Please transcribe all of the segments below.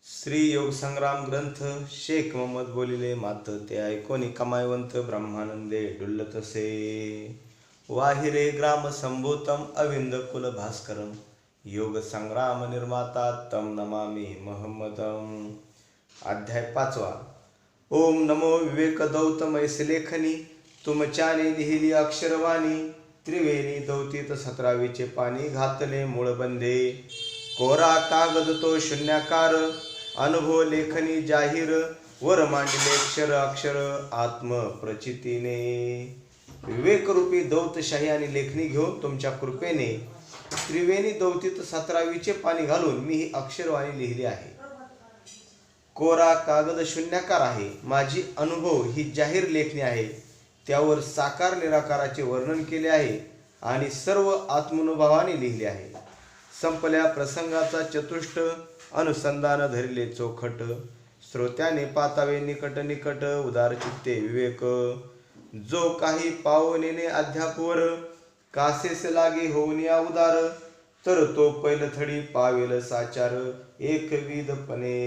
श्री योग संग्राम ग्रंथ शेख मोहम्मद बोलिले मात ते ऐकोनी कमायवंत ब्रह्मानंदे डुल्लतसे वाहिरे ग्राम संभूतम अविंद कुल भास्करम योग संग्राम निर्माता तम नमामि मोहम्मदम। अध्याय 5। ओम नमो विवेक दौतमैस लेखनी तुमच्याने लिहिली अक्षरवाणी त्रिवेणी दौतीत 17वीचे पाणी घातले मूळबंधे कोरा कागद तो शून्याकार अनुभव लेखनी जाहीर वर मांडले अक्षर अक्षर आत्म प्रचितीने विवेकरूपी दौतशाही आणि लेखनी घेऊन तुमच्या कृपेने त्रिवेणी दौतीत 17वीचे पाणी घालून मी ही अक्षरवाणी लिहिली आहे। कोरा कागद शून्याकार आहे, माझी अनुभव ही जाहीर लेखणी आहे, त्यावर साकार निराकाराचे वर्णन केले आहे आणि सर्व आत्मानुभवाने लिहिले आहे। संपल्या प्रसंगाचा चतुष्ट अनुसंधान धरिले चोखट श्रोत्याने पातावे निकट निकट उदार चित्ते विवेक जो काही पावनेने अध्यापवर कासेस लागे होऊन या उदार तर तो पैलथडी पावेल साचार एकविधपणे।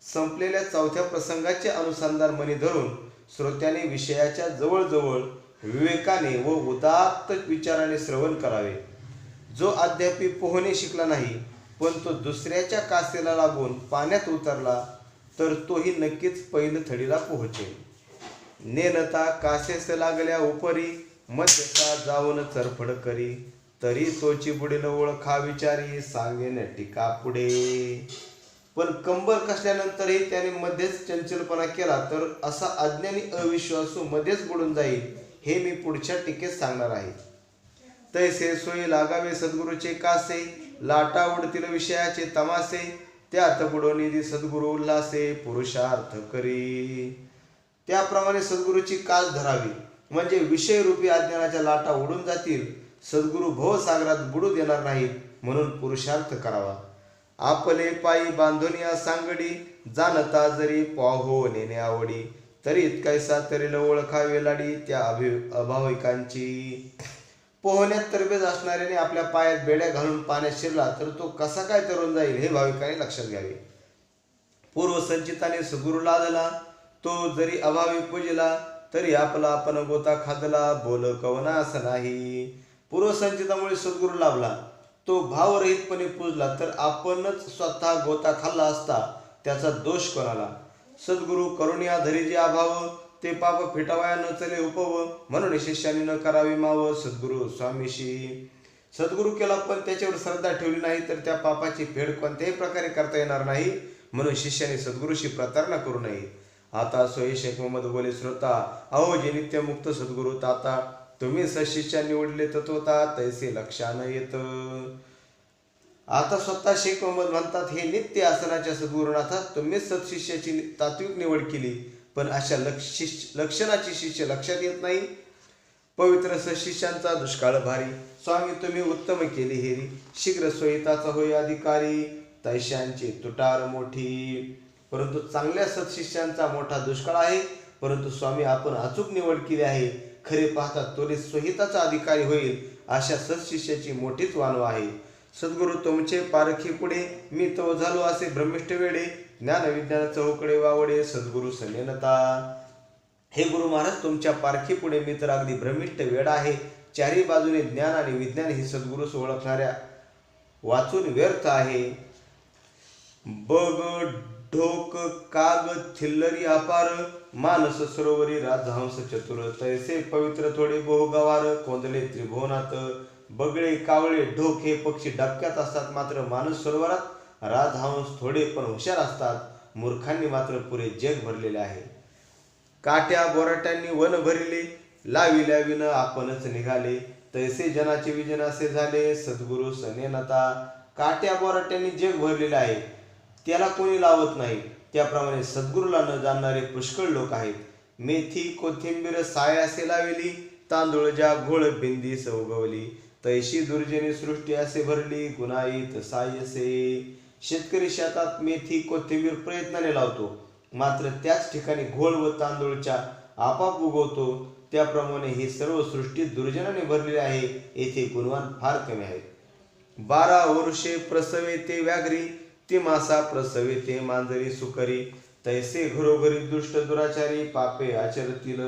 संपलेल्या चौथ्या प्रसंगाचे अनुसंधान मनी धरून श्रोत्याने विषयाच्या जवळजवळ विवेकाने व उदात्त विचाराने श्रवण करावे। जो अद्यापी पोहणे शिकला नाही पण तो दुसऱ्याच्या कासेला लागून पाण्यात उतरला तर तोही नक्कीच पैलथडीला पोहोचेल। नेनता कासेस लागल्या उपरी मध्यसा जाऊन चरफड करी तरी तोची बुडील ओळखा विचारी सांगेन टीका पुढे। पण कंबर कसल्यानंतरही त्याने मध्येच चंचलपणा केला तर असा अज्ञानी अविश्वासू मध्येच बुडून जाईल हे मी पुढच्या टीकेत सांगणार आहे। तैसे सोयी लागावे सद्गुरूचे कासे लाटा उडतील विषयाचे तमासे त्यात बुडोनिधी सद्गुरु उल्हासे पुरुषार्थ करी। त्याप्रमाणे सद्गुरूची कास धरावी म्हणजे विषयरूपी अज्ञानाच्या लाटा उडून जातील, सद्गुरू भवसागरात बुडू देणार नाहीत म्हणून पुरुषार्थ करावा। आपले पायी बांधोनिया सांगडी जाणता जरी पाहो नेणे आवडी तरी इतकायसा तरी ओळखावे लाडी त्या अभाविकांची। पोहण्यात तरबेज असणाऱ्याने आपल्या पायात बेड्या घालून पाण्यात शिरला तर तो कसा काय तरुण जाईल हे भाविकाने लक्षात घ्यावे। पूर्वसंचिताने सद्गुरू लादला तो जरी अभावी पूजिला तरी आपला आपण गोता खादला बोल कवनास नाही। पूर्वसंचितामुळे सद्गुरू लाभला तो भावरहितपणे पूजला तर आपणच स्वतः गोता खाल्ला असता त्याचा दोष कोणाला। सद्गुरू करुणिया धरी जे अभाव ते पाप फिटावया न चले उपव म्हणून शिष्याने न करावी माव सद्गुरू स्वामीशी। सद्गुरू केला पण त्याच्यावर श्रद्धा ठेवली नाही तर त्या पापाची फेड कोणत्याही प्रकारे करता येणार नाही म्हणून शिष्याने सद्गुरूशी प्रतारणा करू नये। आता सोयी शेख मोहम्मद बोले श्रोता अहो जे नित्य मुक्त सद्गुरू ताता तुम्ही सशिष्या निवडले तत्वता तैसे लक्षान येत। आता स्वतः शेख मोहम्मद म्हणतात हे नित्य आसनाच्या सद्गुरुनाथा तुम्ही सत्शिष्याची तात्विक निवड केली पण अशा लक्षणाची शिष्य लक्षात येत नाही। पवित्र सशिष्यांचा दुष्काळ भारी स्वामी तुम्ही उत्तम केली हेरी शीघ्र सोयीताचा होय अधिकारी तैशांची तुटार मोठी। परंतु चांगल्या सत्शिष्यांचा मोठा दुष्काळ आहे परंतु स्वामी आपण अचूक निवड केली आहे, खरे पाहता त्वरित स्वहिताचा अधिकारी होईल अशा सत्शिष्याची मोठीच वानवा आहे। सद्गुरू तुमचे पारखी पुढे मी तो झालो असे ब्रह्मिष्ठ वेडे ज्ञान विज्ञान चौकडे वावडे सद्गुरू सनेनता। हे गुरु महाराज तुमच्या पारखी पुढे मी तर अगदी ब्रह्मिष्ठ वेडा आहे, चारी बाजूने ज्ञान आणि विज्ञान ही सद्गुरूस ओळखणाऱ्या वाचून व्यर्थ आहे। बग ढोक काग थिल्लरी अपार मानस सरोवरी राजहंस चतुर तैसे पवित्र थोडे बहु गवार कोंदले त्रिभुवनात। बगळे कावळे ढोक हे पक्षी डबक्यात असतात मात्र मानस सरोवरात राजहंस थोडे पण हुशार असतात, मूर्खांनी मात्र पुरे जग भरलेले आहे। काट्या बोराट्यांनी वन भरिले लाविल्या विन आपणच निघाले तैसे जनाचे विजन असे झाले सद्गुरू सनेनता। काट्या बोराट्यांनी जग भरलेले आहे त्याला कोणी लावत नाही त्याप्रमाणे सद्गुरूला न जाणणारे पुष्कळ लोक आहेत। मेथी कोथिंबीर सायासे लाविली तांदूळ ज्या घोळ बिंदीस उगवली तैशी दुर्जनी सृष्टी असे भरली गुणाईत सायसे। शेतकरी शेतात मेथी कोथिंबीर प्रयत्नाने लावतो मात्र त्याच ठिकाणी घोळ व तांदूळच्या आपाप उगवतो त्याप्रमाणे ही सर्व सृष्टी दुर्जनाने भरलेली आहे, येथे गुणवान फार कमी आहेत। 12 वर्षे प्रसवे ते व्याघ्री ती मासा प्रसविते मांजरी सुकरी, तैसे घरोघरी दुष्ट दुराचारी पापे आचरतील.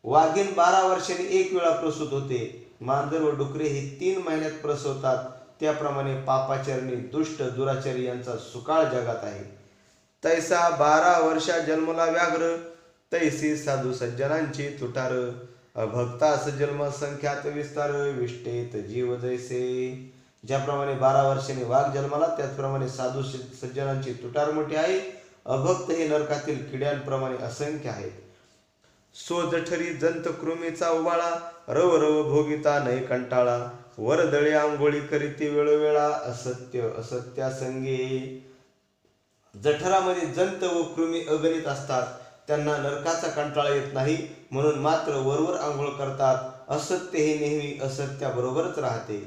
वाघीण 12 वर्षांनी 1 वेळा प्रसूत होते. मांजर व डुकरे हे 3 महिन्यात प्रसवतात. त्याप्रमाणे पापाचरणी दुष्ट दुराचारी यांचा सुकाळ जगात आहे. तैसा 12 वर्षा जन्मला व्याघ्र, तैसी साधू सज्जनांची तुटार. अभक्तास जन्म संख्यात विस्तार, विष्टेत जीव जैसे. ज्याप्रमाणे 12 वर्षांनी वाघ जन्माला, त्याचप्रमाणे साधू सज्जनांची तुटार मोठी आहे. अभक्त हे नरकातील किड्यांप्रमाणे असंख्य आहेत. सो जठरी जंत कृमीचा उबाळा, रव रव भोगिता नय कंटाळा. वरदळे आंघोळी करीती वेळोवेळा, असत्य असत्या संगे. जठरामध्ये जंत व कृमी अगणित असतात. त्यांना नरकाचा कंटाळा येत नाही, म्हणून मात्र वरवर आंघोळ करतात. असत्य हे नेहमी असत्याबरोबरच राहते.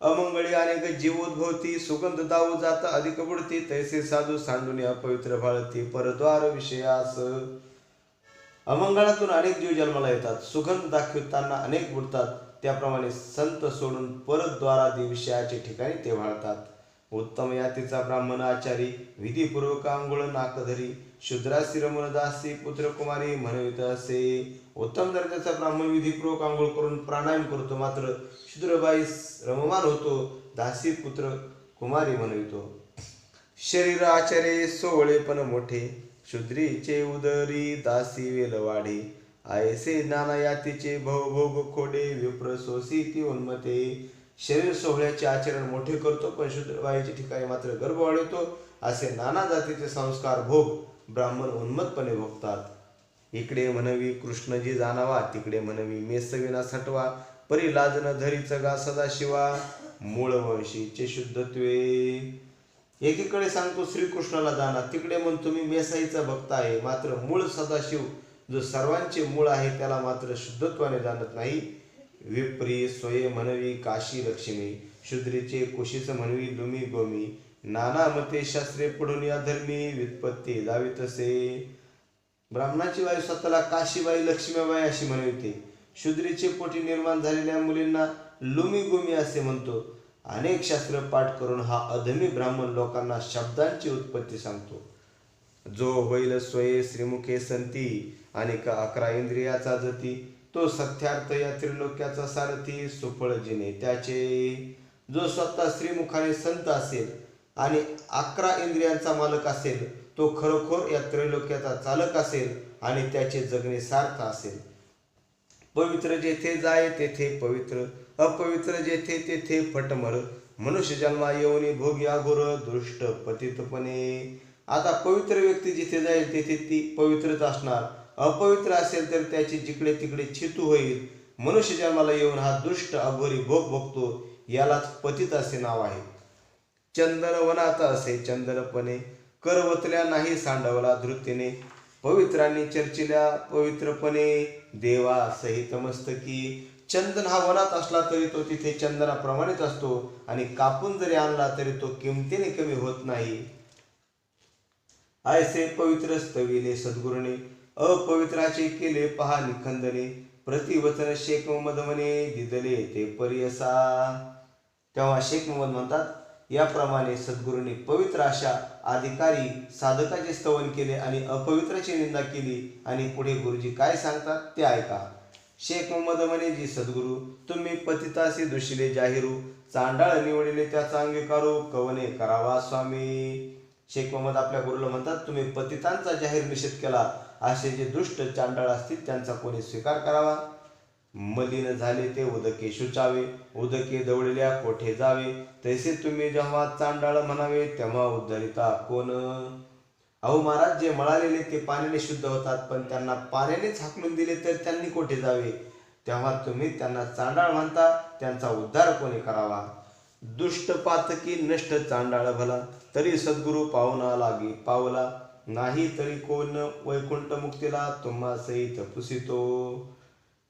अमंगळी अनेक जीव उद्भवती, सुगंध दाऊ जाता अधिक बुडती. तैसे साधू सांडून अपवित्र भाळती, परद्वार विषयास. अमंगळातून अनेक जीव जन्माला येतात, सुगंध दाखवताना अनेक बुडतात. त्याप्रमाणे संत सोडून परद्वारादी विषयाचे ठिकाणी ते वाळतात. उत्तम यातीचा ब्राह्मण आचारी, विधीपूर्वक आंघोळ नाकधरी. शूद्रासी रमण दासी पुत्रकुमारी म्हणवित असे. उत्तम दर्जाचा ब्राह्मण विधीपूर्वक आंघोळ करून प्राणायाम करतो, मात्र शूद्रबाईस रममान होतो, दासी पुत्र कुमारी म्हणवितो. शरीर आचारे सोवळे पण मोठे, शूद्रीचे उदरी दासी वेल वाढे. आयसे नाना यातीचे भवभोग खोडे, विप्र सोसी ती उन्मते. शरीर सोहळ्याचे आचरण मोठे करतो, पण शूद्रबाईच्या ठिकाणी मात्र गर्भ वाढवतो. असे नाना जातीचे संस्कार भोग ब्राह्मण उन्मत्तपणे भोगतात. इकडे म्हणवी कृष्णजी जाणावा, तिकडे म्हणवी मेसविना सटवा. परी लाज न धरीच गा सदाशिवा, मूळ वंशीचे शुद्धत्वे. एकीकडे सांगतो श्रीकृष्णाला जाणार, तिकडे म्हणतो मी मेसाईचा भक्त आहे, मात्र मूळ सदाशिव जो सर्वांचे मूळ आहे त्याला मात्र शुद्धत्वाने जाणत नाही. विप्री स्वये म्हणवी काशी लक्ष्मी, शूद्रीचे कुशीस म्हणवी लुमी गोमी. नाना मते शास्त्रे पडून या धर्मी, व्युत्पत्ती दावी तसे. ब्राह्मणाची बाई स्वतःला काशीबाई लक्ष्मीबाई अशी म्हणविते. शूद्रीचे पोटी निर्माण झालेल्या मुलींना लुमी गोमी असे म्हणतो. अनेक शास्त्र पाठ करून हा अधमी ब्राह्मण लोकांना शब्दांची उत्पत्ती सांगतो. जो होईल स्वये श्रीमुखे संती, अनेक 11 इंद्रियाचा जती. तो सत्यार्थ या त्रिलोक्याचा सारथी, सुफळ जिने त्याचे. जो स्वतः श्रीमुखाने संत असेल आणि 11 इंद्रियांचा मालक असेल, तो खरोखर या त्रैलोक्याचा चालक असेल आणि त्याचे जगणे सार्थ असेल. पवित्र जेथे जाय तेथे पवित्र, अपवित्र जेथे तेथे फटमर. मनुष्य जन्मा येऊनी भोगी अघोर, दृष्ट पतितपणे. आता पवित्र व्यक्ती जिथे जाईल तेथे ती पवित्रच असणार. अपवित्र असेल तर त्याची जिकडे तिकडे छितू होईल. मनुष्य जन्माला येऊन हा दुष्ट अघोरी भोग भोगतो, यालाच पतित असे नाव आहे. चंदन वनात असे चंदनपणे, करवतल्या नाही सांडवला धृतीने. पवित्रांनी चर्चिल्या पवित्रपणे, देवा सहित मस्तकी. चंदन हा वनात असला तरी तो तिथे चंदनाप्रमाणेच असतो, आणि कापून जरी आणला तरी तो किमतीने कमी होत नाही. ऐसे पवित्र स्तविले सद्गुरूने, अपवित्राचे केले पहा निखंदने. प्रतिवचन शेख मोहम्मद म्हणे, दिदले ते परियसा. तेव्हा शेख मोहम्मद म्हणतात, याप्रमाणे सद्गुरूंनी पवित्र अशा अधिकारी साधकाचे स्तवन केले आणि अपवित्राची निंदा केली. आणि पुढे गुरुजी काय सांगतात ते ऐका. शेख मोहम्मद म्हणे, जी सद्गुरू तुम्ही पतितासी दुशिले जाहिरू, चांडाळ निवडिले त्याचा अंगीकारू, कवने करावा स्वामी. शेख मोहम्मद आपल्या गुरुला म्हणतात, तुम्ही पतितांचा जाहीर निषेध केला, असे जे दुष्ट चांडाळ असतील त्यांचा कोणी स्वीकार करावा. मलिन झाले ते उदके शुचावे, उदके दवडल्या कोठे जावे. तैसे तुम्ही जेव्हा चांडाळ म्हणावे, तेव्हा उद्धरिता कोण. अहो महाराज, जे मळालेले ते पाण्याने शुद्ध होतात, पण त्यांना पाण्यानेच हाकलून दिले तर त्यांनी कोठे जावे. तेव्हा तुम्ही त्यांना चांडाळ म्हणता, त्यांचा उद्धार कोणी करावा. दुष्ट पातकी नष्ट चांडाळ भला, तरी सद्गुरू पाहुणा लागी पावला. नाही तरी कोण वैकुंठ मुक्तीला, तुम्हा सहित पुसितो.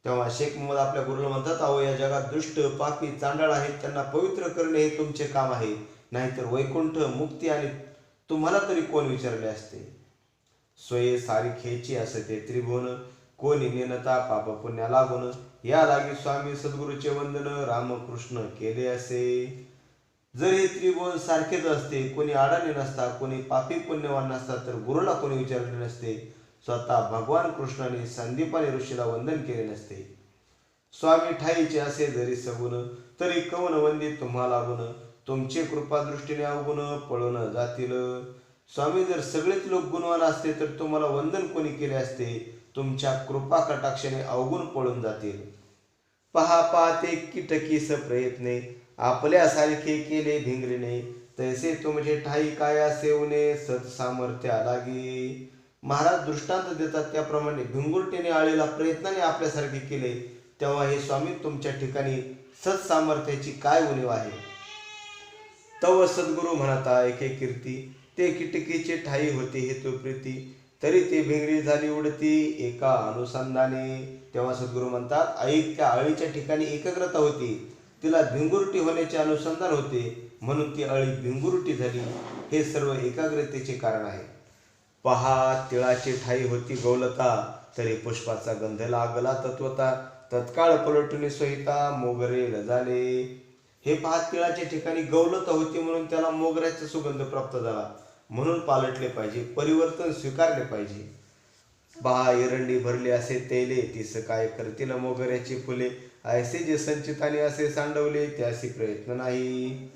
तेव्हा शेख मोहम्मद आपल्या गुरुला म्हणतात, अहो या जगात दुष्ट पापी चांडाळ आहेत, त्यांना पवित्र करणे हे तुमचे काम आहे. नाहीतर वैकुंठ मुक्ती आणि तुम्हाला तरी कोण विचारले असते. स्वये सारिखेची असते त्रिभुवन, कोणी नेनता पाप पुण्या लागून. या लागी स्वामी सद्गुरूचे वंदन, रामकृष्ण केले असे. जर हे त्रिभुवन सारखेच असते, कोणी अडाणी नसता, कोणी पापी पुण्यवान नसता, तर गुरुला कोणी विचारले नसते, स्वतः भगवान कृष्णाने संदीपानी ऋषीला वंदन केले नसते. स्वामी ठाईचे असे जरी सगुण, तरी कवन वंदित तुम्हा लागून, तुमचे कृपादृष्टीने अवगुण पळून जातील. स्वामी, जर सगळेच लोक गुणवान असते तर तुम्हाला वंदन कोणी केले असते, तुमच्या कृपा कटाक्षाने अवगुण पळून जातील. पहा पाहते कीटकीस प्रयत्ने, आपल्यासारखे केले भिंगरीने, तैसे तुमचे ठाई काया सेवने सत सामर्थ्या लागी. महाराज दृष्टांत देतात त्याप्रमाणे भिंगुरटीने आळीला प्रयत्नाने आपल्यासारखे केले, तेव्हा हे स्वामी तुमच्या ठिकाणी सत सामर्थ्याची काय उणीव आहे. तव सद्गुरु म्हणता एके कीर्ती, ते कीटकीचे ठाई होते हेतु प्रीती, तरी ते भिंगरी झाली उडती एका अनुसंधाने. तेव्हा सद्गुरु म्हणतात, ऐक त्या अळीच्या ठिकाणी एकाग्रता होती, तिला भिंगुरटी होण्याचे अनुसंधान होते, म्हणून ती अळी भिंगुरटी झाली. हे सर्व एकाग्रतेचे कारण आहे. पहा तिळाची ठाई होती गौलता, तरी पुष्पाचा गंध लागला तत्वता, तत्काळ पलटून सोहिता मोगरे झाले. हे पहा तिळाच्या ठिकाणी गौलता होती म्हणून त्याला मोगऱ्याचा सुगंध प्राप्त झाला, म्हणून पालटले पाहिजे, परिवर्तन स्वीकारले पाहिजे. पहा एरंडी भरली असे तेले, तीस काय करतील मोगऱ्याची फुले, ऐसे जे संचिताने असे सांडवले, त्यासी प्रयत्न नाही.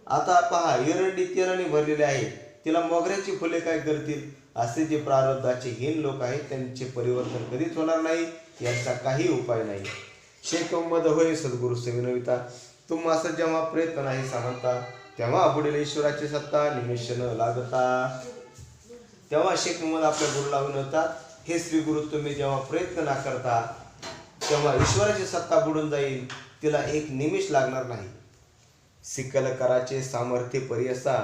आता पहा एरंडी तेलाने भरलेले आहे, तिला मोगऱ्याची फुले काय करतील. असे जे प्रारब्धाचे हीन लोक आहेत त्यांचे परिवर्तन कधीच होणार नाही, यांचा काही उपाय नाही. शेख मोहम्मद होय सद्गुरु विनविता, तुम असं जेव्हा प्रयत्न नाही सांगता, तेव्हा पुढील ईश्वराची सत्ता निमिष न लागता. तेव्हा शेख मोहम्मद आपल्या गुरुला विनवतात, हे श्री गुरु, तुम्ही जेव्हा प्रयत्न ना करता तेव्हा ईश्वराची सत्ता बुडून जाईल, तिला एक निमिष लागणार नाही. सिकल कराचे सामर्थ्य परियसा,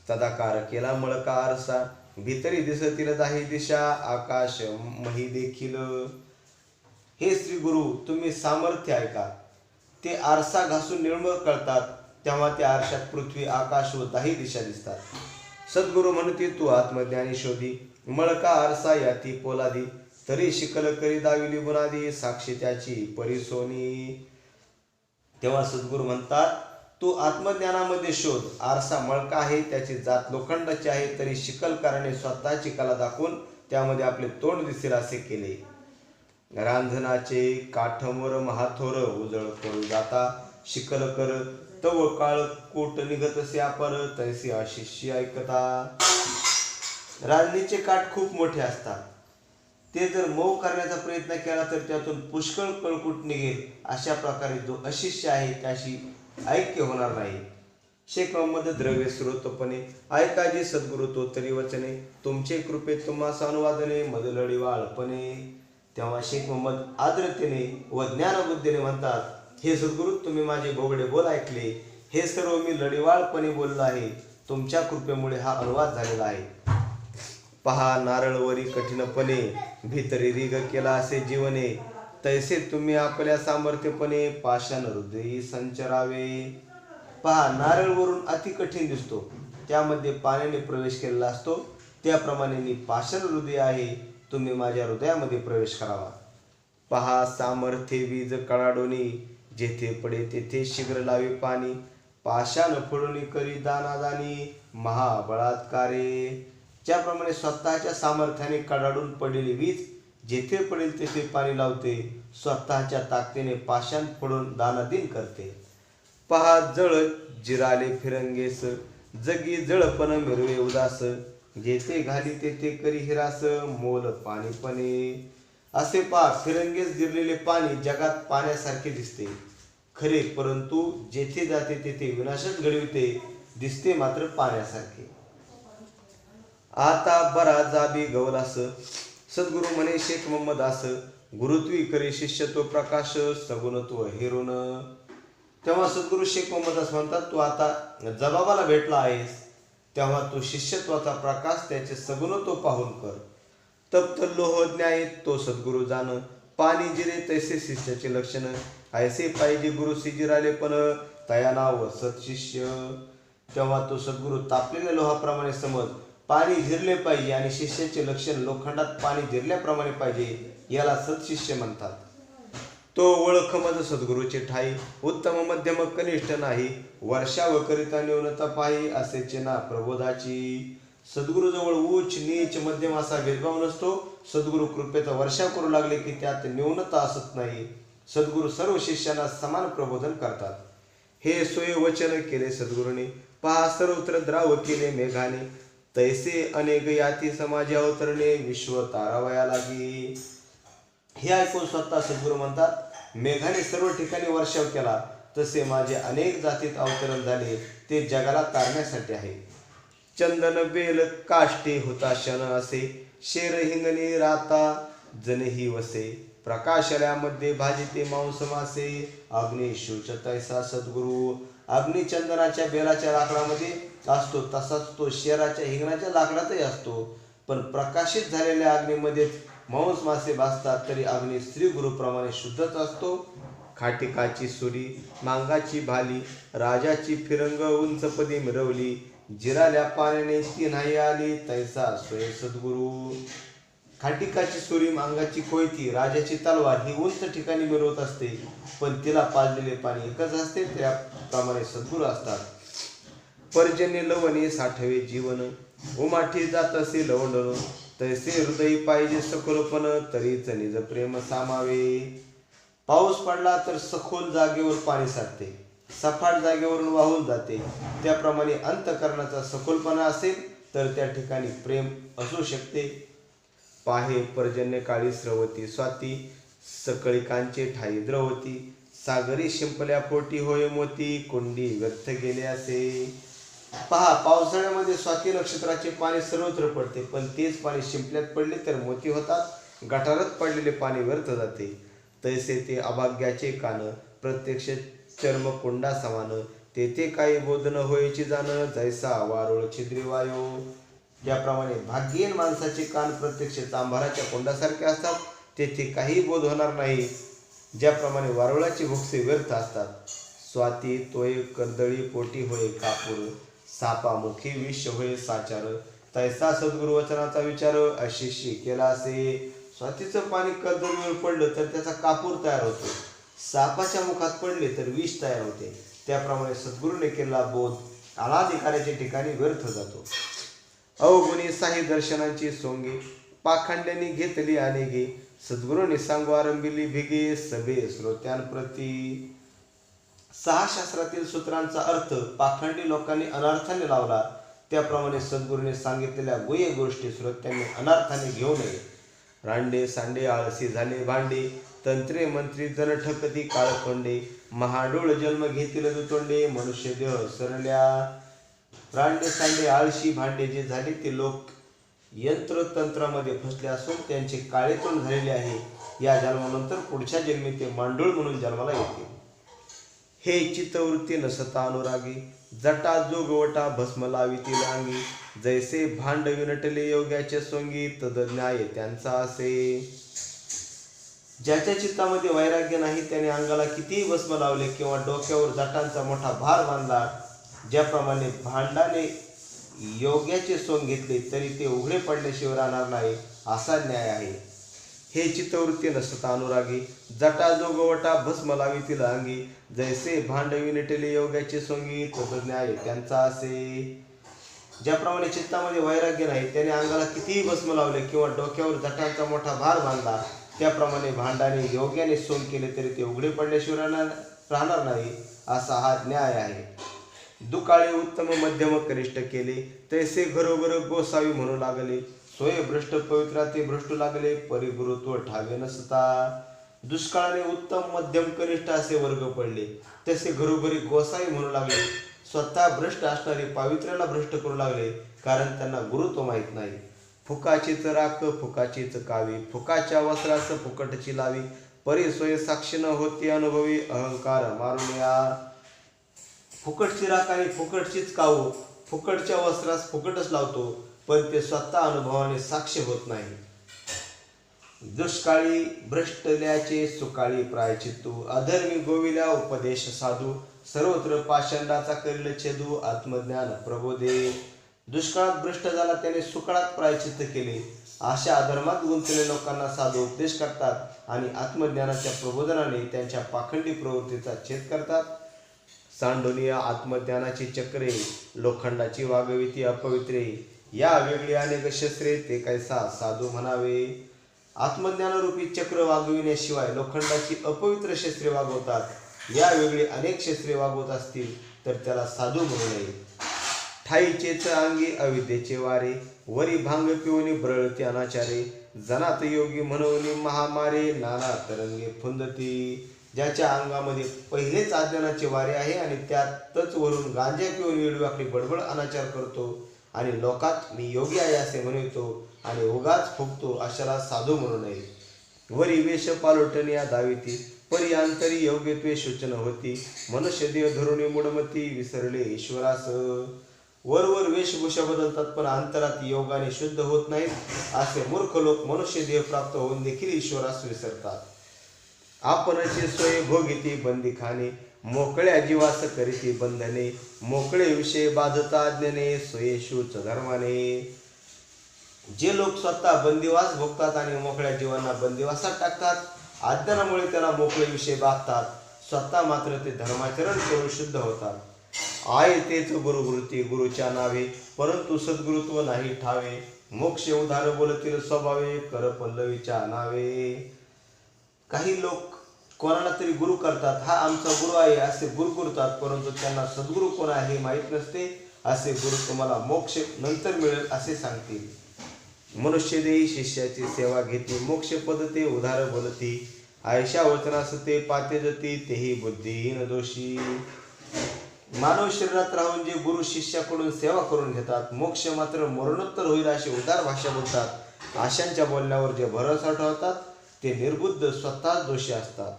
तदाकार केला मळका आरसा, भीतरी दिसतील दाही दिशा, आकाश मही देखील. हे श्री गुरु, तुम्ही सामर्थ्य ऐका. ते आरसा घासून निर्मळ कळतात, तेव्हा त्या आरशात पृथ्वी आकाश व दाही दिशा दिसतात. सद्गुरु म्हणते, तू आत्मज्ञानी शोधी, मळका आरसा याती पोलादी, तरी शिकल करी दाविली बुनादी, साक्षी त्याची परिसोनी. तेव्हा सद्गुरु म्हणतात, तू आत्मज्ञानामध्ये शोध. आरसा मळका आहे, त्याची जात लोखंडाची आहे, तरी शिकलकाराने स्वतःची कला दाखवून त्यामध्ये आपले तोंड दिसेल असे केले. रांधणाचे काठमोर महाथोर, उजळ करू जाता शिकल कर, तव काळ कोट निघतसे अपर, तैसे अशिष्य ऐकता. रांधणीचे काठ खूप मोठे असतात, ते जर मऊ करण्याचा प्रयत्न केला तर त्यातून पुष्कळ कळकूट निघेल. अशा प्रकारे जो अशिष्य आहे त्याशी ऐक्य होणार नाही. शेख मोहम्मद द्रव्य स्रोतपणे ऐकाजी सद्गुरु तो तरी वचने, तुमचे कृपेत तुम्हास अनुवादने मदलडी वाळपणे. तेव्हा शेख मोहम्मद आर्द्रतेने व ज्ञानबुद्धीने म्हणतात, हे सद्गुरु, तुम्ही माझे बोबडे बोल ऐकले, हे सर्व मी लढीवाळपणे बोललो आहे, तुमच्या कृपेमुळे हा अनुवाद झालेला आहे. पहा नारळवरी कठीणपणे, भीतरी रिग केला असे जीवने, तैसे तुम्ही आपल्या सामर्थ्यपणे पाषाण हृदयी संचरावे. पहा नारळवरून अति कठीण दिसतो, त्यामध्ये पाण्याने प्रवेश केलेला असतो, त्याप्रमाणे मी पाषाण हृदय आहे, तुम्ही माझ्या हृदयामध्ये प्रवेश करावा. पहा सामर्थ्य वीज कळाडोनी, जेथे पडे तेथे शीघ्र लावे पाणी, पाषाण फोडून करी दानादानी महाबळात्कारे. ज्याप्रमाणे स्वतःच्या सामर्थ्याने कडाडून पडलेली वीज जेथे पडेल तेथे पाणी लावते, स्वतःच्या ताकदीने पाषाण फोडून दानादीन करते. पहा जळ जिराले फिरंगेस, जगी जळपण मिरवे उदास, जेथे घाली तेथे करी हिरास, मोल पाणीपणे. असे पहा फिरंगेस जिरलेले पाणी जगात पाण्यासारखे दिसते खरे, परंतु जेथे जाते तेथे विनाशच घडविते, दिसते मात्र पाण्यासारखे. आता बरा जाबी गवलास, सद्गुरु म्हणे शेख मोहम्मद आस, गुरुत्वी करे शिष्यत्व प्रकाश, सगुणत्व हेरून. तेव्हा सद्गुरु शेख मोहम्मद दास म्हणतात, तू आता जबाबाला भेटला आहेस, तेव्हा तू शिष्यत्वाचा प्रकाश त्याचे सगुणत्व पाहून कर. तप्त लोह न्याय तो सद्गुरु जाण, पाणी जिरे तैसे शिष्याचे लक्षण, ऐसे पाहिजे गुरुसी जिराले पण, तया नाव सत्शिष्य. तेव्हा तो सद्गुरु तापलेल्या लोहाप्रमाणे समज, पाणी जिरले पाहिजे आणि शिष्याचे लक्षण लोखंडात पाणी जिरल्याप्रमाणे पाहिजे, याला सत्शिष्य म्हणतात. तो ओळख मज सद्गुरूचे ठाई, उत्तम मध्यम कनिष्ठ नाही, वर्षाव करिता न्यूनता पाही, असेचे ना प्रबोधाची. सद्गुरूजवळ उच्च नीच मध्यम असा भेदभाव नसतो. सद्गुरू कृपेचा वर्षाव करू लागले की त्यात न्यूनता असत नाही. सद्गुरू सर्व शिष्यांना समान प्रबोधन करतात. हे सोय वचन केले सद्गुरूने, पहा सर्वत्र द्राव केले मेघाने, तैसे अनेक याती समाजी अवतरणे, विश्व तारावया लागी. हे ऐकून स्वतः सद्गुरू म्हणतात, मेघाने सर्व ठिकाणी वर्षाव केला, तसे माझे अनेक जातीत अवतरण झाले, ते जगाला तारण्यासाठी आहे. चंदन बेल काष्टे होता शन असे, शेर हिंगणे राता जनही वसे, प्रकाशल्यामध्ये भाजिते मांस मासे, अग्नी शूच तैसा सद्गुरू. अग्नी चंदनाच्या बेलाच्या लाकडामध्ये असतो, तसाच तो शेराच्या हिंगणाच्या लाकडातही असतो. पण प्रकाशित झालेल्या अग्नीमध्येच मांस मासे भासतात, तरी अग्नी श्री गुरुप्रमाणे शुद्धच असतो. खाटिकाची सुरी, मांगाची भाली, राजाची फिरंग उंचपदी मिरवली, जिराल्या पाण्याने ती नाही आली, तैसा सोय सद्गुरू. खाटिकाची सुरी, मांगाची कोयती, राजाची तलवार ही उंच ठिकाणी मिरवत असते, पण तिला पाजलेले पाणी एकच असते, त्याप्रमाणे सद्गुरू असतात. पर्जन्य लवणे साठवे जीवन, उमाठी जात असे लवंडण, तैसे हृदय पाहिजे सखोलपण, तरीच निज प्रेम सामावे. पाऊस पडला तर सखोल जागेवर पाणी साठते, सपाट जागेवरून वाहून जाते. त्याप्रमाणे अंतःकरणाचा सखोलपणा असेल तर त्या ठिकाणी प्रेम असू शकते. पाहे पर्जन्य काळी स्रवती स्वाती, सकळिकांचे ठाई द्रवती, सागरी शिंपल्या पोटी होय मोती, कुंडी व्यर्थ गेले असे. पहा, पावसाळ्यामध्ये स्वाती नक्षत्राचे पाणी सर्वत्र पडते, पण तेच पाणी शिंपल्यात पडले तर मोती होतात, गटारात पडलेले पाणी व्यर्थ जाते. तैसे ते अभाग्याचे कान, प्रत्यक्ष चर्मकुंडा समान, तेथे काही बोधन होयची जाण, जैसा वारुळ छिद्री वायो. ज्याप्रमाणे भाग्यहीन माणसाचे कान प्रत्यक्ष चांभाराच्या कोंडासारखे असतात, तेथे काही बोध होणार नाही. ज्याप्रमाणे वारुळाची भुक्षे व्यर्थ असतात. स्वाती तोय कर्दळी पोटी होय कापूर, सापामुखी विष होय साचार, तैसा सद्गुरु वचनाचा विचार, अशिष्य केला असे. स्वातीचं पाणी कर्दळीवर पडलं तर त्याचा कापूर तयार होतो, सापाच्या मुखात पडले तर विष तयार होते. त्याप्रमाणे सद्गुरूने केलेला बोध अनाधिकाराच्या ठिकाणी व्यर्थ जातो. अवगुणी साही दर्शनांची सोंगे, पाखंड्यांनी घेतली अनेगे, सद्गुरूंनी सांगू आरंभिली भिगे, सभे श्रोत्यांप्रती. 6 शास्त्रातील सूत्रांचा अर्थ पाखंडी लोकांनी अनर्थाने लावला, त्याप्रमाणे सद्गुरूंनी सांगितलेल्या गुह्य गोष्टी श्रोत्यांनी अनर्थाने घेऊ नये. रांडे सांडे आळसी झाले भांडे, तंत्रे मंत्री जन ठकती काळखोंडे, महाडोळ जन्म घेतील दुतोंडे, मनुष्य देह सरल्या. रांडे सांडे आळशी भांडे जे झाले ते लोक यंत्रतंत्रामध्ये फसले असून त्यांचे काळे तोंड झालेले आहे. या जन्मानंतर पुढच्या जन्मी ते मांडूळ म्हणून जन्माला येतील. हे चित्तवृत्ती नसता अनुरागी, जटा जोगवटा भस्म लावितील अंगी, जैसे भांड विनटले योग्याचे सोंगी, तदन्याय त्यांचा असे. ज्याच्या चित्तामध्ये वैराग्य नाही त्याने अंगाला कितीही भस्म लावले किंवा डोक्यावर जटांचा मोठा भार बांधला, ज्याप्रमाणे भांडाने योग्याचे सोंग घेतले तरी ते उघडे पडल्याशिवाय राहणार नाही, असा न्याय आहे. हे चित्तवृत्ती नसता अनुरागी, जटा जोगवटा भस्म लावितील अंगी, जैसे भांड विनटले योग्याचे सोंगी, तदन्याय त्यांचा असे. ज्याप्रमाणे चित्तामध्ये वैराग्य नाही त्याने अंगाला कितीही भस्म लावले किंवा डोक्यावर जटांचा मोठा भार बांधला, त्याप्रमाणे भांडाने योग्याने सोंग केले तरी ते उघडे पडल्याशिवाय राहणार नाही, असा हा न्याय आहे. दुकाळे उत्तम मध्यम कनिष्ठ केले, तैसे घरोघर गोसावी म्हणू लागले, सोय भ्रष्ट पवित्रा ते भ्रष्टू लागले, परिगुरुत्व ठावे नसता. दुष्काळाने उत्तम मध्यम कनिष्ठ असे वर्ग पडले, तसे घरोघरी गोसावी म्हणू लागले. स्वतः भ्रष्ट असणारे पावित्र्याला भ्रष्ट करू लागले, कारण त्यांना गुरुत्व माहीत नाही. फुकाचीच राख फुकाचीच कावी, फुकाच्या वस्त्रास फुकटची लावी, परी सोय साक्षी न होती अनुभवी, अहंकार मारून या. फुकटची राख आणि फुकटचीच कावू, फुकटच्या वस्त्रास फुकटच लावतो, पण ते स्वतः अनुभवाने साक्ष होत नाही. दुष्काळी भ्रष्टल्याचे सुकाळी प्रायचित्तू, अधर्मी गोविल्या उपदेश साधू, सर्वत्र पाषंडाचा करील छेदू, आत्मज्ञान प्रबोधे. दुष्काळात भ्रष्ट झाला त्याने सुकाळात प्रायश्चित्त केले. अशा अधर्मात गुंतलेल्या लोकांना साधू उपदेश करतात आणि आत्मज्ञानाच्या प्रबोधनाने त्यांच्या पाखंडी प्रवृत्तीचा छेद करतात. सांडोनिया आत्मज्ञानाची चक्रे, लोखंडाची वागविती अपवित्रे, या वेगळी अनेक शस्त्रे ते कैसा साधू म्हणावे. आत्मज्ञानरूपी चक्र वागविण्याशिवाय लोखंडाची अपवित्र शस्त्रे वागवतात. या वेगळी अनेक शस्त्रे वागवत असतील तर त्याला साधू म्हणू नये. ठाईचेच अंगी अविद्येचे वारे, वरी भांग पिवणी ब्रळती अनाचारे, जनात योगी म्हणून महामारे, नाना तरंगे फुंदती. ज्याच्या अंगामध्ये पहिलेच अज्ञानाचे वारे आहे आणि त्यातच वरून गांजा पिऊन वेडवाकडी बडबड अनाचार करतो आणि लोकात मी योगी आहे असे म्हणतो आणि उगाच फुकतो, अशाला साधू म्हणू नये. वरी वेश पालोटनिया दाविती, परी अंतरी योग्यत्वे सूचना होती, मनुष्य देह धरुणी मुडमती, विसरले ईश्वरास. वरवर वेशभूषा बदलतात पण अंतरात योगाने शुद्ध होत नाहीत. असे मूर्ख लोक मनुष्य देह प्राप्त होऊन देखील ईश्वरास विसरतात. आपणचे सोय भोगिती बंदिखाने, मोकळ्या जीवास करीती बंधने, मोकळे विषय बाधता ज्ञाने, सोये शूच धर्माने. जे लोक स्वतः बंदिवास भोगतात आणि मोकळ्या जीवांना बंदिवासात टाकतात, अज्ञानामुळे त्याला मोकळे विषय बाधतात, स्वतः मात्र ते धर्माचरण करून शुद्ध होतात. आहे तेच गुरुवृत्ती गुरुच्या नावे, परंतु सद्गुरुत्व नाही ठावे, मोक्ष उधार बोलतील स्वभावे, कर पल्लवीच्या नावे. काही लोक कोणाला तरी गुरु करतात, हा आमचा गुरु आहे असे गुरगुरतात, परंतु त्यांना सद्गुरू कोण आहे माहीत नसते. असे गुरु तुम्हाला मोक्ष नंतर मिळेल असे सांगतील. मनुष्य देही शिष्याची सेवा घेती, मोक्ष पद ते उधार बोलती, आयशा वचनास ते पाते जती, तेही बुद्धिहीन दोषी. मानव शरीरात राहून जे गुरु शिष्याकडून सेवा करून घेतात, मोक्ष मात्र मरणोत्तर होईल अशी उदार भाषा बोलतात, आशांच्या बोलण्यावर जे भरोसा ठेवतात ते निर्बुद्ध स्वतःच दोषी असतात.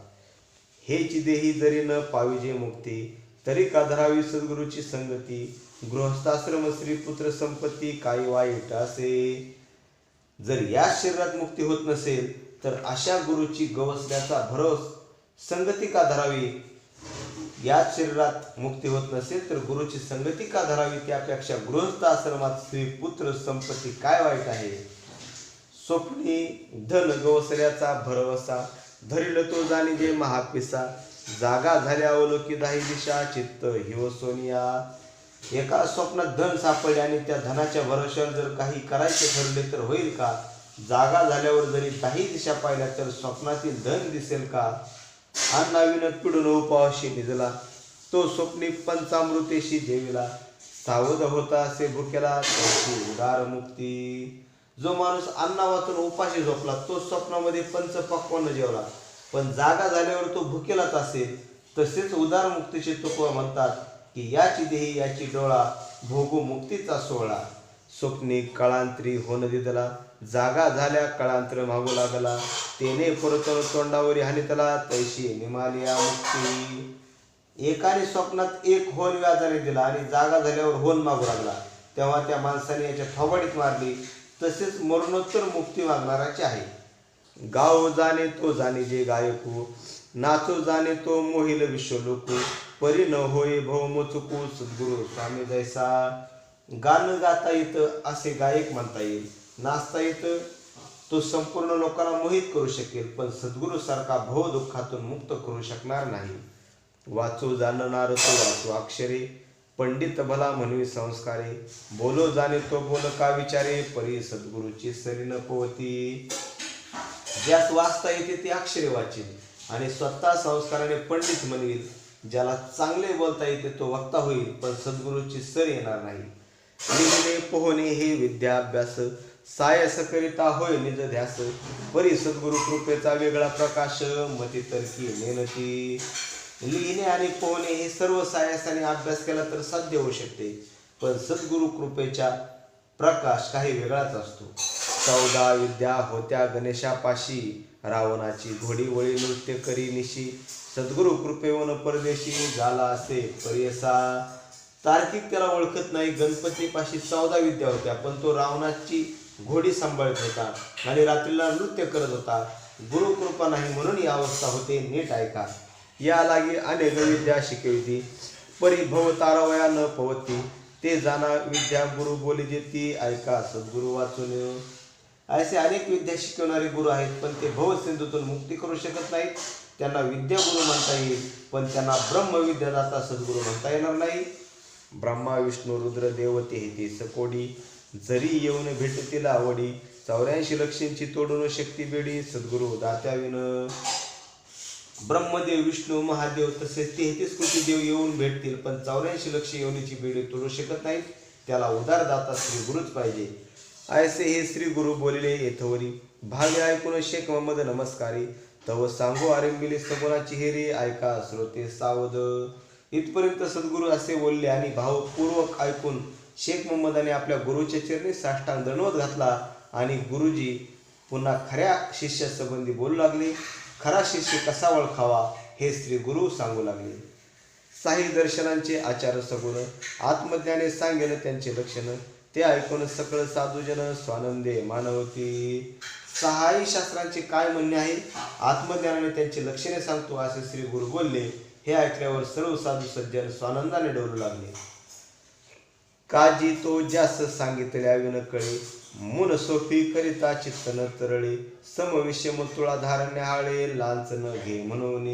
हेची देही जरी न पाविजे मुक्ती, तरी का धरावी सद्गुरूची संगती, गृहस्थाश्रम स्त्री पुत्र संपत्ती, काही वाईट असे. जर या शरीरात मुक्ती होत नसेल तर अशा गुरुची गवसण्याचा भरोस संगती का धरावी. याच शरीरात मुक्ती होत नसेल तर गुरुची संगती का धरावी. त्यापेक्षा गृहस्थ आश्रमात स्त्री पुत्र संपत्ती काय वाईट आहे. स्वप्नी धन गवसल्याचा भरवसा, धरिल तो जाणी जे महापिसा, जागा झाल्या अवलोकी दाही दिशा, चित्त हिव सोनिया. एका स्वप्नात धन सापडले आणि त्या धनाच्या भरोश्यावर जर काही करायचे ठरले तर होईल का. जागा झाल्यावर जरी दाही दिशा पाहिल्या तर स्वप्नातील धन दिसेल का. अन्नाविनत पिडून उपाशी निजला, तो स्वप्नी पंचामृतेशी जेविला, सावध होता असे भुकेला, त्याची उदार मुक्ती. जो माणूस अन्ना वाचून उपाशी झोपला तो स्वप्नामध्ये पंचपक्वान्न जेवला, पण जागा झाल्यावर तो भुकेलाच असेल. तसेच उदार मुक्तीचे तुकोबा म्हणतात की याची देही याची डोळा, भोगू मुक्तीचा सोहळा. स्वप्नी कळांतरी होन दिदला, जागा झाल्या कळांतर मागू लागला, तेने परतन तोंडावरी हानितला, तैशी निमालिया मुक्ती. एकाने स्वप्नात एक होन व्याजाने दिला आणि जागा झाल्यावर होन मागू लागला, तेव्हा त्या माणसाने याच्या थोबाडीत मारली. तसेच मरणोत्तर मुक्ती मागणाराचे आहे. गाव जाणे तो जाणे जे गायकू, नाचो जाणे तो मोहिल विश्वलोकू, परी न होय भव चुकू, सद्गुरु स्वामी जैसा. गाणं गाता येतं असे गायक म्हणता येईल, नाचता येतं तो संपूर्ण लोकांना मोहित करू शकेल, पण सद्गुरु सारखा भव दुःखातून मुक्त करू शकणार नाही. वाचू जाणणार तो वाचू अक्षरे, पंडित भला म्हणवी संस्कारे, बोलो जाणे तो बोल का विचारे, परी सद्गुरूची सरी न पोवती. ज्यास वाचता येते ते अक्षरे वाचेल आणि स्वतः संस्काराने पंडित म्हणेल. ज्याला चांगले बोलता येते तो वक्ता होईल, पण सद्गुरूची सर येणार नाही. लिहिणे पोहणे हे विद्याभ्यास, सायस करिता होय निज ध्यास, परी सद्गुरु कृपेचा वेगळा प्रकाश, मती तर्की मेहनती. लिहिणे आणि पोहणे हे सर्व सायसाने अभ्यास केला तर साध्य होऊ शकते, पण सद्गुरु कृपेचा प्रकाश काही वेगळाच असतो. 14 विद्या होत्या गणेशापाशी, रावणाची घोडी वळी नृत्य करी निशी, सद्गुरु कृपेवन परदेशी, झाला असे परियसा. तार्किक त्याला ओळखत नाही. गणपतीपाशी 14 विद्या होत्या, पण तो रावणाची घोडी सांभाळत होता आणि रात्रीला नृत्य करत होता. गुरुकृपा नाही म्हणून ही अवस्था होते. नीट ऐका. या लागी अनेक विद्या शिकविती, परी भव तारावया न पवती, ते जाणा विद्या गुरु बोली देती ऐका सद्गुरु वाचून. असे अनेक विद्या शिकवणारे गुरु आहेत, पण ते भवसिंधूतून मुक्ती करू शकत नाहीत. त्यांना विद्या गुरु म्हणता येईल, पण त्यांना ब्रह्मविद्यादाता सद्गुरु म्हणता येणार नाही. ब्रह्मा विष्णू रुद्र देवते हे सकोडी, जरी येऊन भेटतील आवडी. 84 लक्षींची तोडून शक्ती बेडी, सद्गुरु दात्याविन. ब्रह्मदेव विष्णू महादेव तसेच 33 कोटी देव येऊन भेटतील, पण 84 लक्ष योनीची बेडी तोडू शकत नाहीत. त्याला उदारदाता श्री गुरुच पाहिजे. ऐसे हे श्री गुरु बोलिले येथवरी, भावे ऐकून शेख मोहम्मद नमस्कारी. तव सांगो आरंभिले सगुणाची हेरी, ऐका श्रोते सावध. इथपर्यंत सद्गुरू असे बोलले आणि भावपूर्वक ऐकून शेख मोहम्मदाने आपल्या गुरुच्या चरणी साष्टांग दंडवत घातला. आणि गुरुजी पुन्हा खऱ्या शिष्यासंबंधी बोलू लागले. खरा शिष्य कसा ओळखावा हे श्री गुरु सांगू लागले. साही दर्शनांचे आचार सगुण, आत्मज्ञाने सांगेन त्यांचे लक्षण. ते ऐकून सकळ साधूजन स्वानंदे मानवती. सहाही शास्त्रांचे काय म्हणणे आहे, आत्मज्ञानाने त्यांची लक्षणे सांगतो असे श्री गुरु बोलले. हे ऐकल्यावर सर्व साधू सज्जन स्वानंदाने डोलू लागले. काजी तो जास्त सांगितल्या विन कळे, मुन सोफी करिता चित्त न तरळे. समविषम तुळा धारण्य हाळे, लांचन घे म्हणून.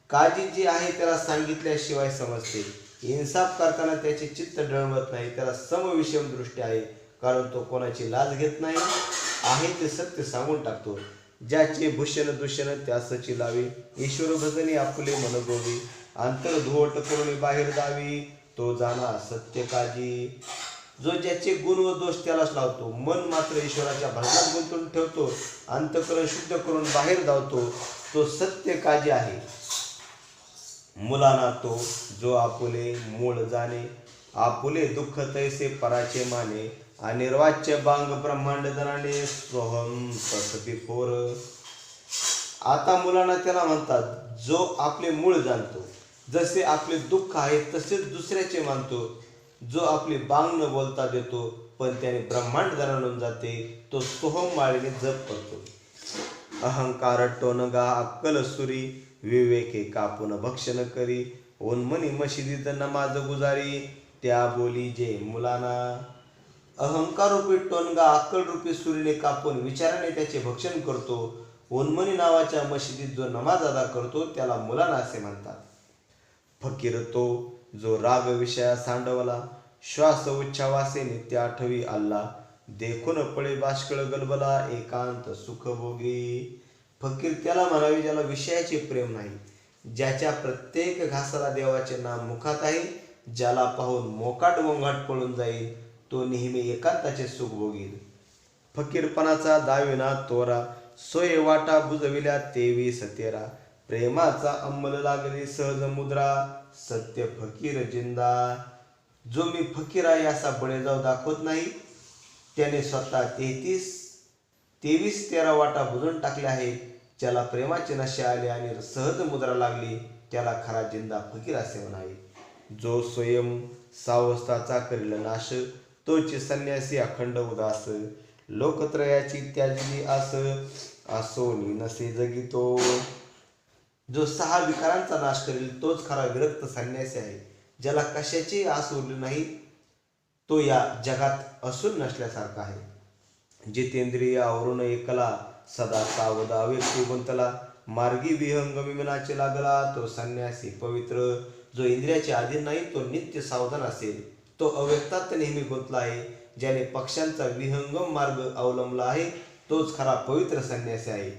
काजी जी आहे त्याला सांगितल्याशिवाय समजते. इन्साफ करताना त्याचे चित्त डळमत नाही. त्याला समविषम दृष्टी आहे, कारण तो कोणाची लाज घेत नाही. आहे ते सत्य सांगून टाकतो. ज्याचे भूषण दूषण त्यासची लावी, ईश्वर भजनी आपुले मन गोवी. अंतर धुवट करून बाहेर दावी, तो जाणा सत्य काजी. जो ज्याचे गुण व दोष त्यालाच लावतो, मन मात्र ईश्वराच्या भजनात गुंतवून ठेवतो, अंतःकरण शुद्ध करून बाहेर धावतो, तो सत्य काजी आहे. मुलाना तो जो आपुले मूळ जाणे, आपुले दुःख तैसे पराचे माने. अनिर्वाच्य बांग ब्रह्मांड जनाने, सोहम तसपी फोर. आता मुलांना त्याला म्हणतात जो आपले मूळ जाणतो. जसे आपले दुःख आहे तसेच दुसऱ्याचे मानतो. जो आपली बांग न बोलता देतो, पण त्याने ब्रह्मांड जाणून जाते, तो सोहम माळीने जप करतो. अहंकार टोनगा अक्कल सुरी, विवेके कापून भक्षण करी. उन्मनी मशिदीत नमाज गुजारी, त्या बोली जे मुलांना. अहंकार रूपी टोनगा अक्कल रूपी सुरीने कापून विचाराने त्याचे भक्षण करतो. उन्मनी नावाच्या मशिदीत जो नमाज अदा करतो त्याला मुलांना असे म्हणतात. फकीर तो जो राग विषया सांडवला, श्वास उच्छावासे नित्य आठवी आल्ला. देखून पळे बाष्कळ गलबला, एकांत सुख भोगी. फकीर त्याला म्हणावे ज्याला विषयाचे प्रेम नाही, ज्याच्या प्रत्येक घासाला देवाचे नाम मुखात आहे, ज्याला पाहून मोकाट गोंगाट पळून जाईल, तो नेहमी एकांताचे सुख भोगील. फकीरपणाचा दाविना तोरा, सोय वाटा बुजविल्या तेवीस तेरा. प्रेमाचा अंमल लागली सहज मुद्रा, सत्य फकीर जिंदा. जो मी फकीर आहे असा बळेजाव दाखवत नाही, त्याने स्वतः 23 वाटा बुजून टाकल्या आहेत. ज्याला प्रेमाचे नशे आले आणि सहज मुद्रा लागली, त्याला खरा जिंदा फकीर असे म्हणावे. जो स्वयं सावस्थाचा करील नाश, तोची संन्यासी अखंड उदास. लोकत्रयाची त्याजली आस, असोनी नसे जगितो. जो 6 विकारांचा नाश करेल तोच खरा विरक्त संन्यासी आहे. ज्याला कशाची आस उरली नाही, तो या जगात असून नसल्यासारखा आहे. जितेंद्रिय आवरून एकला, सदा सावध अव्यक्ती गुंतला. मार्गी विहंग विमनाचे लागला, तो संन्यासी पवित्र. जो इंद्रियाचे अधीन नाही तो नित्य सावधान असेल, तो अव्यक्तात नेहमी गुंतला आहे. ज्याने पक्षांचा विहंगम मार्ग अवलंबला आहे, तोच खरा पवित्र संन्यासी आहे.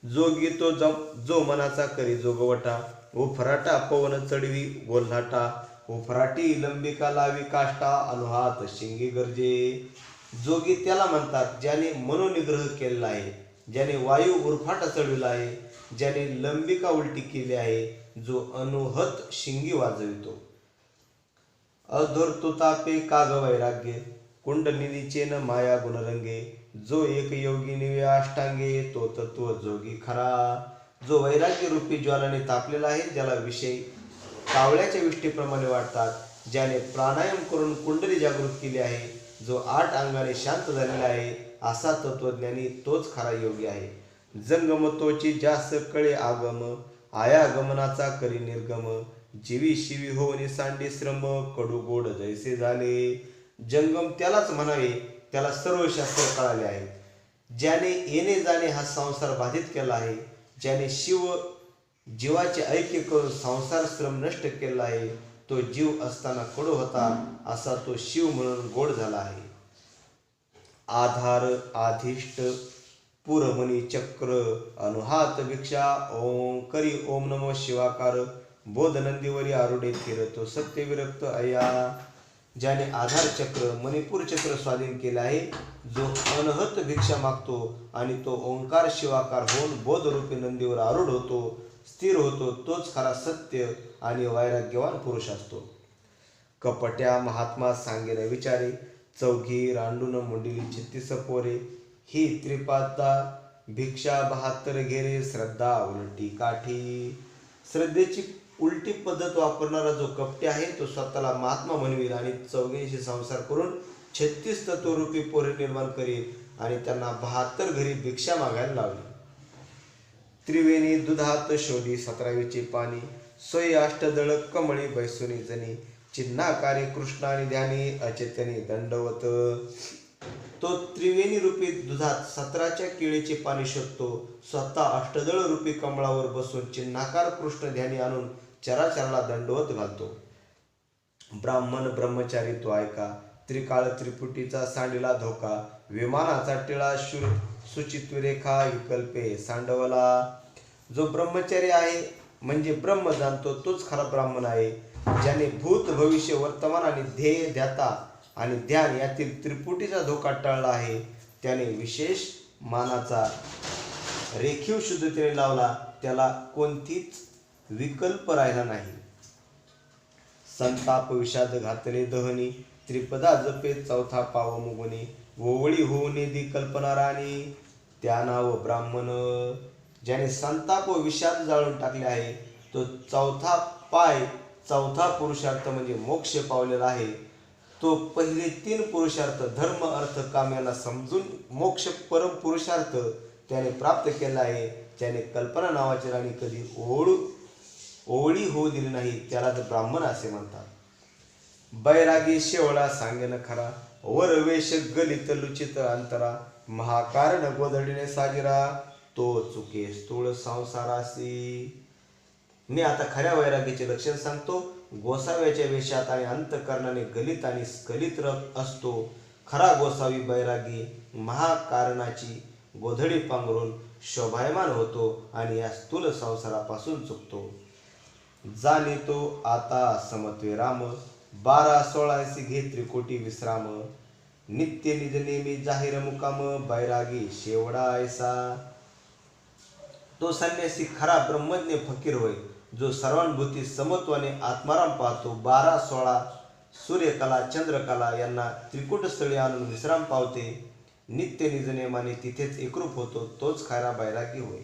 जोगी तो जो मनाचा करी जोगवटा, उफराटा पवन चढवी गोल्हाटा. उफराटी लंबिका लावी काष्टा, अनुहात शिंगी गरजे. जोगी त्याला म्हणतात ज्याने मनोनिग्रह केलेला आहे, ज्याने वायू उरफाटा चढविला आहे, ज्याने लंबिका उलटी केली आहे, जो अनुहत शिंगी वाजवितो. अधुर्तुतापे काग वैराग्य, कुंडलिनीचे न माया गुणरंगे. जो एक योगी निवे अष्टांगे, तो तत्व जोगी खरा. जो वैराग्य रूपी ज्वालाने तापलेला आहे, ज्याला विषय कावळ्याच्या विष्ठीप्रमाणे वाटतात, ज्याने प्राणायाम करून कुंडली जागृत केली आहे, जो 8 अंगाने शांत झालेला आहे, असा तत्वज्ञानी तोच खरा योगी आहे. जंगम तोची जास कळे आगम, आयागमनाचा करी निर्गम. जीवी शिवी होऊन सांडी श्रम कडू गोड जैसे झाले. जंगम त्यालाच म्हणावे, त्याला सर्व शास्त्र कळाले आहे. ज्याने येणे जाणे हा संसार बाधित केला आहे, ज्याने जीवाचे ऐक्य करून संसार श्रम नष्ट केला आहे, तो जीव असताना कडू होता असा तो शिव म्हणून गोड झाला आहे. आधार आधिष्ट पुरमणी चक्र अनुहात भिक्षा ओम करी ओम नमो शिवाकार बोध नंदीवरी आरुडे फिरतो सत्य विरक्त अया. ज्याने आधार चक्र मणिपूर चक्र स्वाधीन केले आहे, जो अनहत भिक्षा मागतो आणि तो ओंकार शिवाकार होऊन बोधरूपी नंदीवर आरूढ होतो, स्थिर होतो, तोच खरा सत्य आणि वैराग्यवान पुरुष असतो. कपट्या महात्मा सांगेन विचारे चौघी रांडून मुंडिली 36 पोरे. ही त्रिपादा भिक्षा 72 घेरे श्रद्धा उलटी काठी. श्रद्धेची उलटी पद्धत वापरणारा जो कपटी आहे तो स्वतःला महात्मा म्हणवील आणि चौघींशी संसार करून 36 तत्वरूपी पोरे निर्माण करील आणि त्यांना 72 घरी भिक्षा मागायला लावली. त्रिवेणी दुधात शोधी 17वीचे पाणी सोयी अष्टदळ कमळी बैसुनी जनी चिन्हाकारी कृष्णाने ध्यानी अचेतनी दंडवत. तो त्रिवेणी रूपी दुधात 17च्या केळीचे पाणी शोधतो, स्वतः अष्टदळ रूपी कमळावर बसून चिन्हाकार कृष्ण ध्यानी आणून चराचराला दंडवत घालतो. ब्राह्मण ब्रह्मचारी तो ऐका त्रिकाळ त्रिपुटीचा सांडीला धोका विमानाचा टिळा सुचित्व रेखा विकल्पे सांडवला. जो ब्रह्मचारी आहे म्हणजे ब्रह्म जाणतो तोच खरा ब्राह्मण आहे. ज्याने भूत भविष्य वर्तमान आणि ध्येय ध्याता आणि ध्यान यातील त्रिपुटीचा धोका टळला आहे, त्याने विशेष मानाचा रेखीव शुद्धतेने लावला, त्याला कोणतीच विकल्प राहिला नाही. संताप विषाद घातले दहनी त्रिपदा जपे चौथा पाव मुगुनी ओवळी होऊन दी कल्पना राणी त्या नाव ब्राह्मण. ज्याने संताप व विषाद जाळून टाकले आहे तो चौथा पुरुषार्थ म्हणजे मोक्ष पावलेला आहे. तो पहिले 3 पुरुषार्थ धर्म अर्थ काम यांना समजून मोक्ष परम पुरुषार्थ त्याने प्राप्त केला आहे. त्याने कल्पना नावाची राणी कधी ओवळी होऊ दिली नाही, त्याला तर ब्राह्मण असे म्हणतात. बैरागी शेवळा सांगेन खरा वर वेश गलित लुचित अंतरा महाकारण गोधडीने साजिरा तो चुके स्थूळ संसारासी. मी आता खऱ्या वैरागीचे लक्षण सांगतो. गोसाव्याच्या वेशात आणि अंतकरणाने गलित आणि स्खलित असतो. खरा गोसावी बैरागी महाकारणाची गोधडी पांघरून शोभायमान होतो आणि या स्थूल संसारापासून चुकतो. जाणीतो आता समत्वे राम 12-16 घे त्रिकोटी विश्राम नित्य निज नेमी जाहीर मुकाम बैरागी शेवडा ऐसा. तो संन्यासी खरा ब्रह्मज्ञ फकीर होय, जो सर्वानुभूती समत्वाने आत्माराम पाहतो. 12-16 सूर्यकला चंद्रकला यांना त्रिकुट स्थळी आणून विश्राम पावते. नित्य निज नेमाने तिथेच एकरूप होतो, तोच खरा बैरागी होय.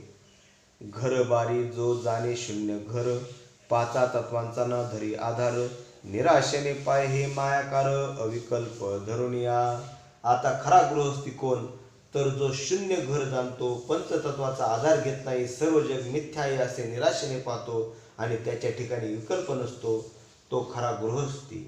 घर बारी जो जाणे शून्य घर 5 तत्वांचा न धरी आधार निराशेने पाय हे मायाकार अविकल्प धरुनिया. आता खरा गृहस्थी कोण तर जो शून्य घर जाणतो, पंचतत्वाचा आधार घेत नाही, सर्व जग मिथ्या आहे असे निराशेने पाहतो आणि त्याच्या ठिकाणी विकल्प नसतो, तो खरा गृहस्थी.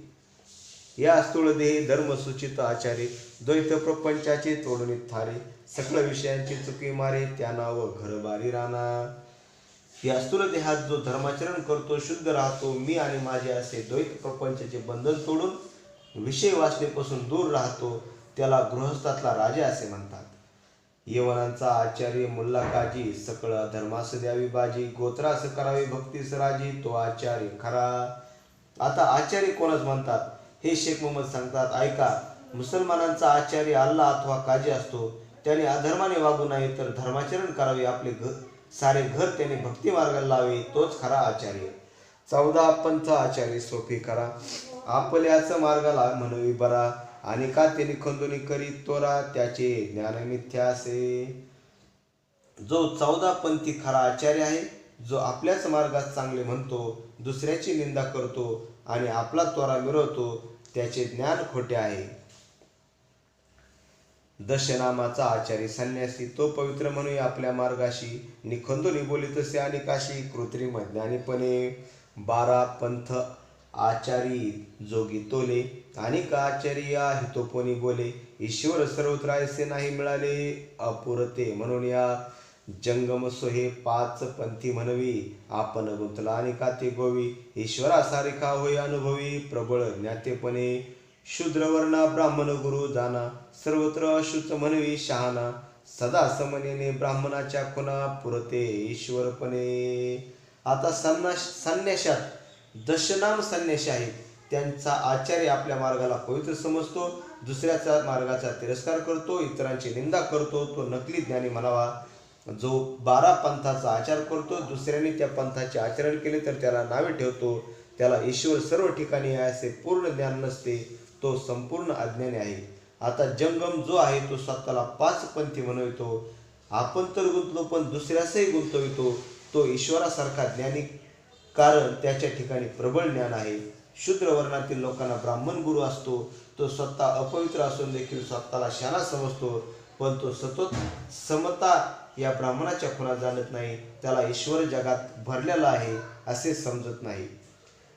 या स्थूळ देही धर्मसूचित आचारे द्वैत प्रपंचाचे तोडून थारे सकळ विषयांची चुकी मारे त्या नाव घरबारी राणा. या स्थूल देहात जो धर्माचरण करतो, शुद्ध राहतो, मी आणि माझे असे द्वैत प्रपंचाचे बंधन तोडून विषय वासनेपासून दूर राहतो, त्याला गृहस्थातला राजा असे म्हणतात. यवनांचा आचार्य मुल्ला काजी सकळ धर्मास द्यावी बाजी गोत्रास करावी भक्तीस राजी तो आचार्य खरा. आता आचार्य कोणच म्हणतात हे शेख मोहम्मद सांगतात. ऐका, मुसलमानांचा आचार्य अल्लाह अथवा काजी असतो. त्याने अधर्माने वागू नये तर धर्माचरण करावे, आपले सारे घर त्याने भक्ती मार्गाला लावे, तोच खरा आचार्य. 14 पंथ आचार्य सोपी करा आपल्याच मार्गाला म्हणवी बरा आणि का त्याने खंदुनी करी तोरा त्याचे ज्ञान मिथ्या असे. जो 14 पंथी खरा आचार्य आहे, जो आपल्याच मार्गात चांगले म्हणतो, दुसऱ्याची निंदा करतो आणि आपला तोरा मिरवतो, त्याचे ज्ञान खोटे आहे. दशनामाचा आचार्य संन्यासी तो पवित्र म्हणून आपल्या मार्गाशी निखंदुनी बोलितसे आणि काशी कृत्रिम ज्ञानीपणे 12 पंथ आचारी जोगी तोले, अनेक आचार्य हितोपणी बोले, ईश्वर सर्वत्र ऐसे नाही मिळाले अपुरते, म्हणून या जंगम सोहे 5 पंथी म्हणवी, आपण गुंतला अनेका ते गोवी, ईश्वरासारिखा होय अनुभवी, प्रबळ ज्ञातेपणे, शूद्रवर्णा ब्राह्मण गुरु जाना, सर्वत्र अशुच म्हणवी शहाणा, सदा समनेने ब्राह्मणाच्या खुणा, पुरते ईश्वरपणे. आता संन्याशात दशनाम संन्याशी आहेत. त्यांचा आचार्य आपल्या मार्गाला पवित्र समजतो, दुसऱ्याचा मार्गाचा तिरस्कार करतो, इतरांची निंदा करतो, तो नकली ज्ञानी म्हणावा. जो 12 पंथाचा आचार करतो, दुसऱ्यांनी त्या पंथाचे आचरण केले तर त्याला नावे ठेवतो, त्याला ईश्वर सर्व ठिकाणी आहे असे पूर्ण ज्ञान नसते, तो संपूर्ण अज्ञानी आहे. आता जंगम जो आहे तो स्वतःला 5 पंथी म्हणवितो, आपण तर गुंतलो पण दुसऱ्यासही गुंतवितो, तो ईश्वरासारखा ज्ञानी, कारण त्याच्या ठिकाणी प्रबळ ज्ञान आहे. शूद्र वर्णातील लोकांना ब्राह्मण गुरु असतो, तो स्वतः अपवित्र असून देखील स्वतःला शहाणा समजतो, पण तो सतत समता या ब्राह्मणाच्या खुणा जाणत नाही, त्याला ईश्वर जगात भरलेला आहे असे समजत नाही.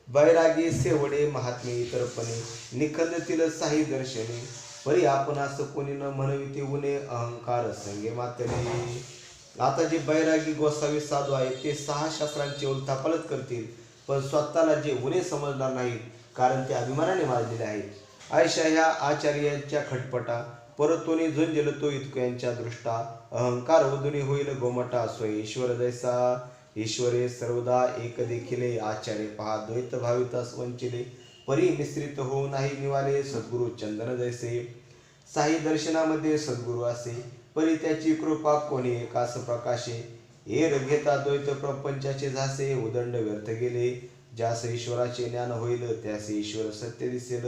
बैरागी सेवडे महात्मे इतरपणे, निखंदतील साही दर्शने, परी आपण असं कोणी न म्हणविते उणे, अहंकार संगे मातले. आता जे बैरागी गोसावी साधू आहेत ते 6 शास्त्रांची उलथापालथ करतील, पण स्वतःला जे उणे समजणार नाहीत, कारण ते अभिमानाने माजलेले आहेत. आयशा ह्या आचार्यांच्या खटपटा, परतोनी झुंजल तो इतक्यांच्या दृष्टा, अहंकार वधुनी होईल गोमटा, स्वय ईश्वर जैसा, ईश्वरे सर्वदा एक देखिले, आचार्य पहा द्वैत भावितास वंचिले, परी मिश्रित होऊ नाही निवाले, सद्गुरु चंदन जैसे, साही दर्शनामध्ये सद्गुरु असे, परी त्याची कृपा कोणी एकास प्रकाशे, एर घेता द्वैत प्रपंचाचे झासे, उदंड व्यर्थ गेले, ज्यास ईश्वराचे ज्ञान होईल त्यास ईश्वर सत्य दिसेल,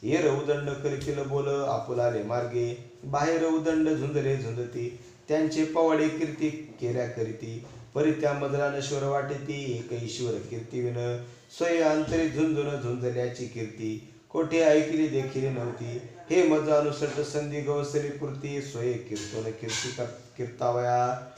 एर उदंड करीतील बोल आपुलाले मार्गे, बाहेर उदंड झुंजले झुंजती, त्यांचे पवाडे कीर्ती केल्या करीती, परी त्या मजला नश्वर वाटेती, एक ईश्वर कीर्ती विन, स्वय अंतरी झुंजून झुंजल्याची कीर्ती, कोठे ऐकली देखील नव्हती, हे मज अनुसट संधी गवसली कृती, स्वय कीर्तन कीर्ती कीर्तावया.